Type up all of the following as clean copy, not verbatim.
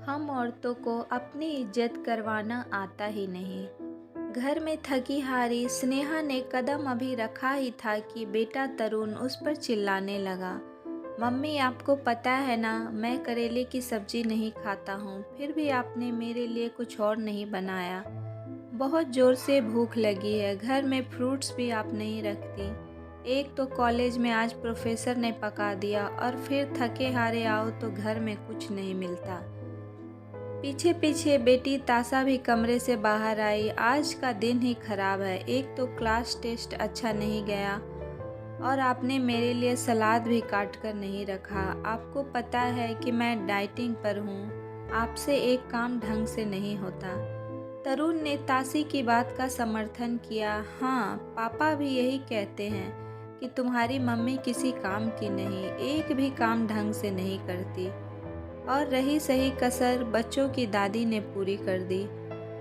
हम औरतों को अपनी इज्जत करवाना आता ही नहीं। घर में थकी हारी स्नेहा ने कदम अभी रखा ही था कि बेटा तरुण उस पर चिल्लाने लगा। मम्मी, आपको पता है ना, मैं करेले की सब्जी नहीं खाता हूँ, फिर भी आपने मेरे लिए कुछ और नहीं बनाया। बहुत ज़ोर से भूख लगी है, घर में फ्रूट्स भी आप नहीं रखती। एक तो कॉलेज में आज प्रोफेसर ने पका दिया और फिर थके हारे आओ तो घर में कुछ नहीं मिलता। पीछे पीछे बेटी तासा भी कमरे से बाहर आई। आज का दिन ही खराब है, एक तो क्लास टेस्ट अच्छा नहीं गया और आपने मेरे लिए सलाद भी काट कर नहीं रखा। आपको पता है कि मैं डाइटिंग पर हूँ, आपसे एक काम ढंग से नहीं होता। तरुण ने तासी की बात का समर्थन किया। हाँ, पापा भी यही कहते हैं कि तुम्हारी मम्मी किसी काम की नहीं, एक भी काम ढंग से नहीं करती। और रही सही कसर बच्चों की दादी ने पूरी कर दी।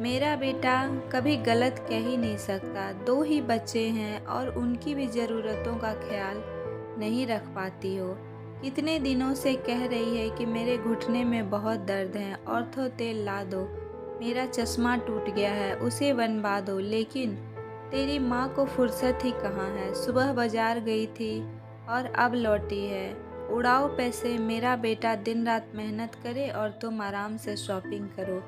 मेरा बेटा कभी गलत कह ही नहीं सकता, दो ही बच्चे हैं और उनकी भी ज़रूरतों का ख्याल नहीं रख पाती हो। कितने दिनों से कह रही है कि मेरे घुटने में बहुत दर्द है, ऑर्थो तेल ला दो, मेरा चश्मा टूट गया है उसे बनवा दो, लेकिन तेरी माँ को फुर्सत ही कहाँ है। सुबह बाजार गई थी और अब लौटी है। उड़ाओ पैसे, मेरा बेटा दिन रात मेहनत करे और तुम आराम से शॉपिंग करो।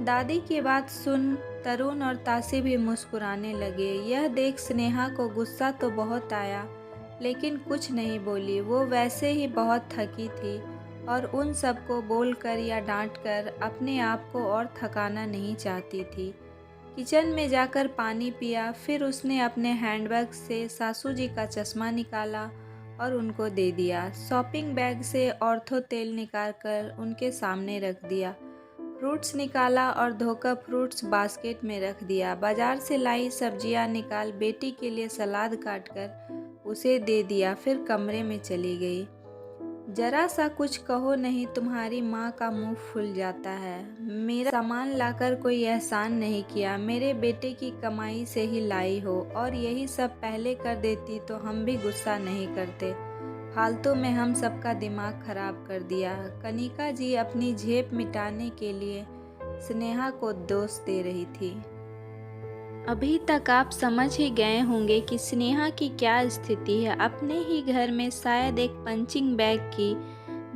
दादी की बात सुन तरुण और तासी भी मुस्कुराने लगे। यह देख स्नेहा को गुस्सा तो बहुत आया, लेकिन कुछ नहीं बोली। वो वैसे ही बहुत थकी थी और उन सबको बोलकर या डांटकर अपने आप को और थकाना नहीं चाहती थी। किचन में जाकर पानी पिया, फिर उसने अपने हैंडबैग से सासू जी का चश्मा निकाला और उनको दे दिया। शॉपिंग बैग से ऑर्थो तेल निकालकर उनके सामने रख दिया। फ्रूट्स निकाला और धोकर फ्रूट्स बास्केट में रख दिया। बाजार से लाई सब्जियां निकाल बेटी के लिए सलाद काटकर उसे दे दिया, फिर कमरे में चली गई। जरा सा कुछ कहो नहीं, तुम्हारी माँ का मुंह फूल जाता है। मेरा सामान लाकर कोई एहसान नहीं किया, मेरे बेटे की कमाई से ही लाई हो, और यही सब पहले कर देती तो हम भी गुस्सा नहीं करते। फालतू में हम सबका दिमाग खराब कर दिया। कनिका जी अपनी झेप मिटाने के लिए स्नेहा को दोष दे रही थी। अभी तक आप समझ ही गए होंगे कि स्नेहा की क्या स्थिति है। अपने ही घर में शायद एक पंचिंग बैग की,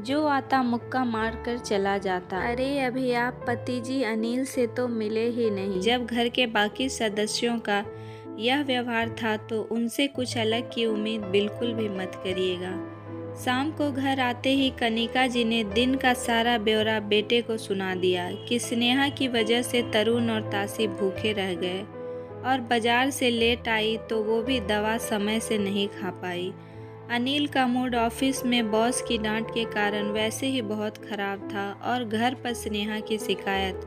जो आता मुक्का मार कर चला जाता। अरे अभी आप पति जी अनिल से तो मिले ही नहीं। जब घर के बाकी सदस्यों का यह व्यवहार था तो उनसे कुछ अलग की उम्मीद बिल्कुल भी मत करिएगा। शाम को घर आते ही कनिका जी ने दिन का सारा ब्यौरा बेटे को सुना दिया कि स्नेहा की वजह से तरुण और तासी भूखे रह गए और बाजार से लेट आई तो वो भी दवा समय से नहीं खा पाई। अनिल का मूड ऑफिस में बॉस की डांट के कारण वैसे ही बहुत खराब था और घर पर स्नेहा की शिकायत,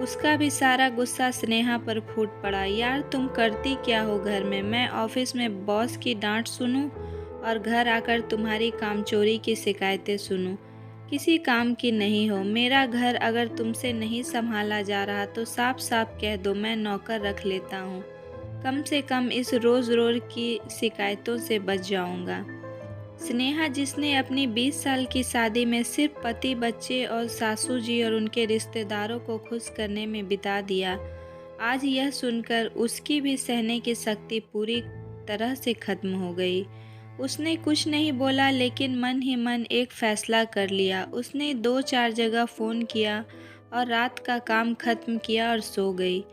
उसका भी सारा गुस्सा स्नेहा पर फूट पड़ा। यार तुम करती क्या हो घर में? मैं ऑफिस में बॉस की डांट सुनूं और घर आकर तुम्हारी कामचोरी की शिकायतें सुनूं। किसी काम की नहीं हो। मेरा घर अगर तुमसे नहीं संभाला जा रहा तो साफ साफ कह दो, मैं नौकर रख लेता हूँ। कम से कम इस रोज़ रोज़ की शिकायतों से बच जाऊँगा। स्नेहा, जिसने अपनी 20 साल की शादी में सिर्फ पति, बच्चे और सासू जी और उनके रिश्तेदारों को खुश करने में बिता दिया, आज यह सुनकर उसकी भी सहने की शक्ति पूरी तरह से खत्म हो गई। उसने कुछ नहीं बोला, लेकिन मन ही मन एक फैसला कर लिया। उसने 2-4 जगह फ़ोन किया और रात का काम खत्म किया और सो गई।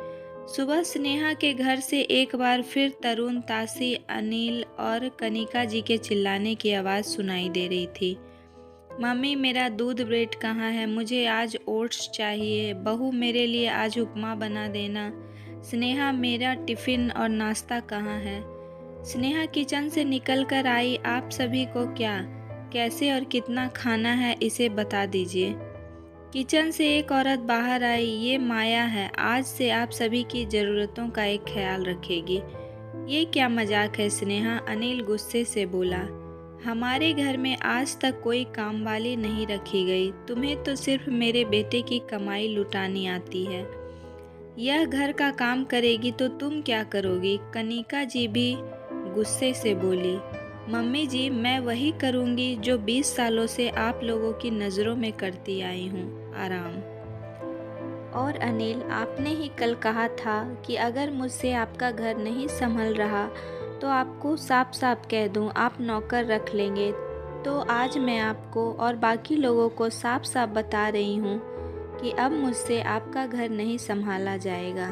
सुबह स्नेहा के घर से एक बार फिर तरुण, तासी, अनिल और कनिका जी के चिल्लाने की आवाज़ सुनाई दे रही थी। मम्मी, मेरा दूध ब्रेड कहाँ है? मुझे आज ओट्स चाहिए। बहू, मेरे लिए आज उपमा बना देना। स्नेहा, मेरा टिफ़िन और नाश्ता कहाँ है? स्नेहा किचन से निकल कर आई। आप सभी को क्या, कैसे और कितना खाना है इसे बता दीजिए। किचन से एक औरत बाहर आई। ये माया है, आज से आप सभी की ज़रूरतों का एक ख्याल रखेगी। ये क्या मजाक है स्नेहा? अनिल गुस्से से बोला। हमारे घर में आज तक कोई कामवाली नहीं रखी गई। तुम्हें तो सिर्फ मेरे बेटे की कमाई लुटानी आती है। यह घर का काम करेगी तो तुम क्या करोगी? कनिका जी भी गुस्से से बोली। मम्मी जी, मैं वही करूँगी जो 20 सालों से आप लोगों की नज़रों में करती आई हूँ, आराम। और अनिल, आपने ही कल कहा था कि अगर मुझसे आपका घर नहीं संभल रहा तो आपको साफ साफ कह दूं आप नौकर रख लेंगे। तो आज मैं आपको और बाकी लोगों को साफ साफ बता रही हूँ कि अब मुझसे आपका घर नहीं संभाला जाएगा।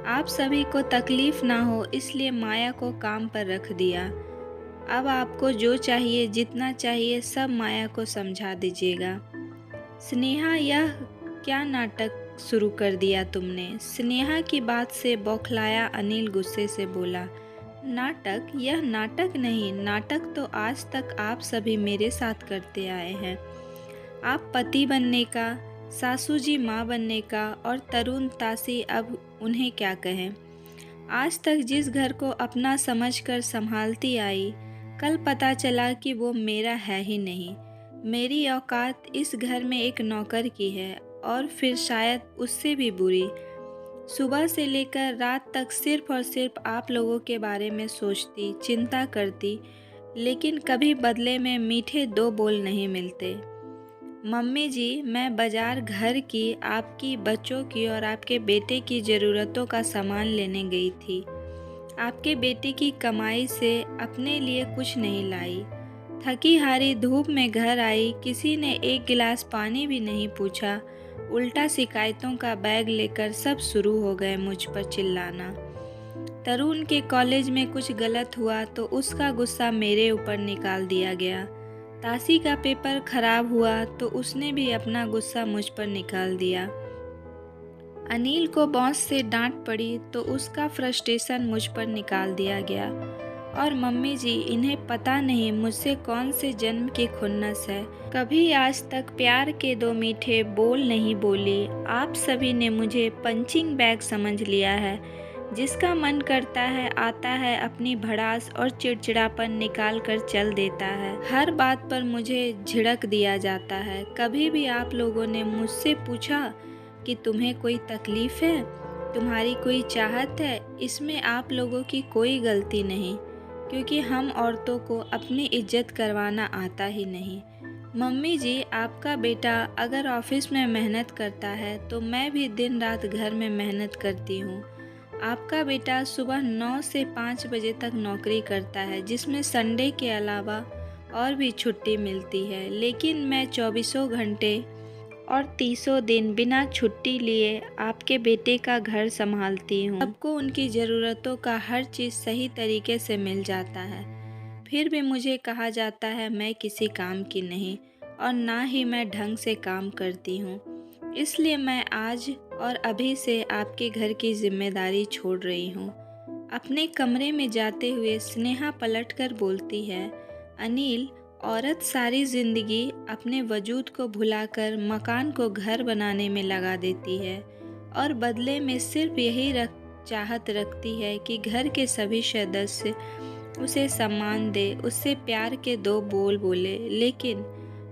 आप सभी को तकलीफ़ ना हो इसलिए माया को काम पर रख दिया। अब आपको जो चाहिए, जितना चाहिए सब माया को समझा दीजिएगा। स्नेहा, यह क्या नाटक शुरू कर दिया तुमने? स्नेहा की बात से बौखलाया अनिल गुस्से से बोला। नाटक? यह नाटक नहीं, नाटक तो आज तक आप सभी मेरे साथ करते आए हैं। आप पति बनने का, सासू जी माँ बनने का और तरुण तासी अब उन्हें क्या कहें। आज तक जिस घर को अपना समझकर संभालती आई, कल पता चला कि वो मेरा है ही नहीं। मेरी औकात इस घर में एक नौकर की है और फिर शायद उससे भी बुरी। सुबह से लेकर रात तक सिर्फ और सिर्फ आप लोगों के बारे में सोचती, चिंता करती, लेकिन कभी बदले में मीठे 2 बोल नहीं मिलते। मम्मी जी, मैं बाजार घर की, आपकी, बच्चों की और आपके बेटे की ज़रूरतों का सामान लेने गई थी। आपके बेटे की कमाई से अपने लिए कुछ नहीं लाई। थकी हारी धूप में घर आई, किसी ने एक गिलास पानी भी नहीं पूछा। उल्टा शिकायतों का बैग लेकर सब शुरू हो गए मुझ पर चिल्लाना। तरुण के कॉलेज में कुछ गलत हुआ तो उसका गुस्सा मेरे ऊपर निकाल दिया गया। तासी का पेपर खराब हुआ तो उसने भी अपना गुस्सा मुझ पर निकाल दिया। अनिल को बॉस से डांट पड़ी तो उसका फ्रस्ट्रेशन मुझ पर निकाल दिया गया। और मम्मी जी, इन्हें पता नहीं मुझसे कौन से जन्म की खुन्नस है। कभी आज तक प्यार के 2 मीठे बोल नहीं बोली। आप सभी ने मुझे पंचिंग बैग समझ लिया है। जिसका मन करता है आता है, अपनी भड़ास और चिड़चिड़ापन निकाल कर चल देता है। हर बात पर मुझे झिड़क दिया जाता है। कभी भी आप लोगों ने मुझसे पूछा कि तुम्हें कोई तकलीफ़ है, तुम्हारी कोई चाहत है? इसमें आप लोगों की कोई गलती नहीं, क्योंकि हम औरतों को अपनी इज्जत करवाना आता ही नहीं। मम्मी जी, आपका बेटा अगर ऑफिस में मेहनत करता है तो मैं भी दिन रात घर में मेहनत करती हूँ। आपका बेटा सुबह 9 से 5 बजे तक नौकरी करता है, जिसमें संडे के अलावा और भी छुट्टी मिलती है, लेकिन मैं 24 घंटे और 30 दिन बिना छुट्टी लिए आपके बेटे का घर संभालती हूँ। सबको उनकी ज़रूरतों का हर चीज़ सही तरीके से मिल जाता है। फिर भी मुझे कहा जाता है मैं किसी काम की नहीं और ना ही मैं ढंग से काम करती हूँ। इसलिए मैं आज और अभी से आपके घर की जिम्मेदारी छोड़ रही हूँ। अपने कमरे में जाते हुए स्नेहा पलटकर बोलती है, अनिल, औरत सारी ज़िंदगी अपने वजूद को भुलाकर मकान को घर बनाने में लगा देती है और बदले में सिर्फ यही चाहत रखती है कि घर के सभी सदस्य उसे सम्मान दे, उससे प्यार के 2 बोल बोले। लेकिन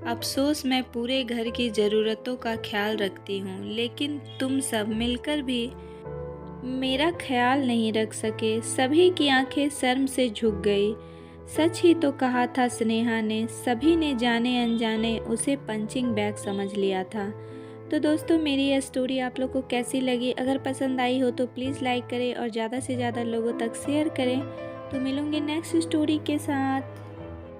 अफसोस, मैं पूरे घर की ज़रूरतों का ख्याल रखती हूँ, लेकिन तुम सब मिलकर भी मेरा ख्याल नहीं रख सके। सभी की आंखें शर्म से झुक गई। सच ही तो कहा था स्नेहा ने। सभी ने जाने अनजाने उसे पंचिंग बैग समझ लिया था। तो दोस्तों, मेरी यह स्टोरी आप लोग को कैसी लगी? अगर पसंद आई हो तो प्लीज़ लाइक करें और ज़्यादा से ज़्यादा लोगों तक शेयर करें। तो मिलूंगी नेक्स्ट स्टोरी के साथ।